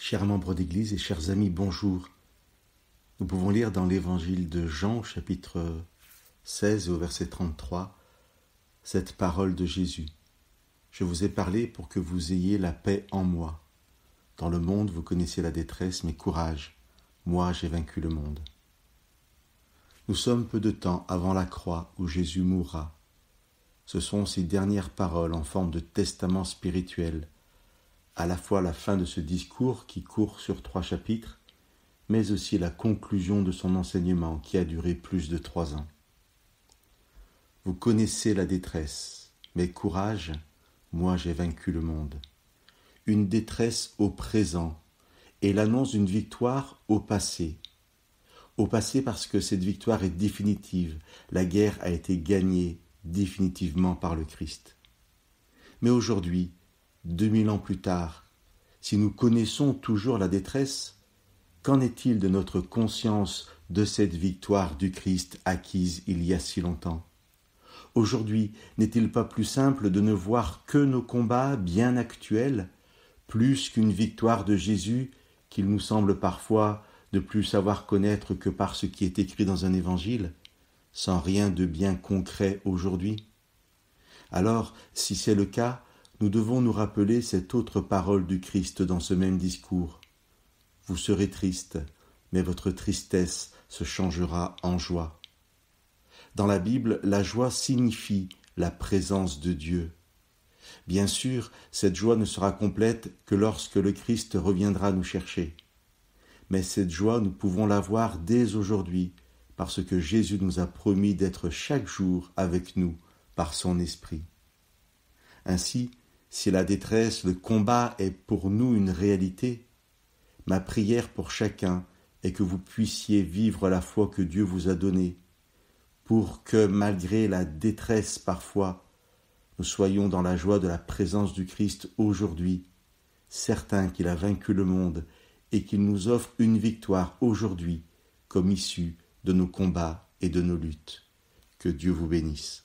Chers membres d'Église et chers amis, bonjour. Nous pouvons lire dans l'Évangile de Jean, chapitre 16 au verset 33, cette parole de Jésus. Je vous ai parlé pour que vous ayez la paix en moi. Dans le monde, vous connaissez la détresse, mais courage, moi j'ai vaincu le monde. Nous sommes peu de temps avant la croix où Jésus mourra. Ce sont ces dernières paroles en forme de testament spirituel, à la fois la fin de ce discours qui court sur 3 chapitres, mais aussi la conclusion de son enseignement qui a duré plus de 3 ans. Vous connaissez la détresse, mais courage, moi j'ai vaincu le monde. Une détresse au présent et l'annonce d'une victoire au passé. Au passé parce que cette victoire est définitive, la guerre a été gagnée définitivement par le Christ. Mais aujourd'hui, 2000 ans plus tard, si nous connaissons toujours la détresse, qu'en est-il de notre conscience de cette victoire du Christ acquise il y a si longtemps ? Aujourd'hui, n'est-il pas plus simple de ne voir que nos combats bien actuels, plus qu'une victoire de Jésus qu'il nous semble parfois ne plus savoir connaître que par ce qui est écrit dans un évangile, sans rien de bien concret aujourd'hui ? Alors, si c'est le cas, nous devons nous rappeler cette autre parole du Christ dans ce même discours. Vous serez triste, mais votre tristesse se changera en joie. Dans la Bible, la joie signifie la présence de Dieu. Bien sûr, cette joie ne sera complète que lorsque le Christ reviendra nous chercher. Mais cette joie, nous pouvons l'avoir dès aujourd'hui, parce que Jésus nous a promis d'être chaque jour avec nous par son Esprit. Ainsi, si la détresse, le combat est pour nous une réalité, ma prière pour chacun est que vous puissiez vivre la foi que Dieu vous a donnée, pour que, malgré la détresse parfois, nous soyons dans la joie de la présence du Christ aujourd'hui, certains qu'il a vaincu le monde et qu'il nous offre une victoire aujourd'hui comme issue de nos combats et de nos luttes. Que Dieu vous bénisse.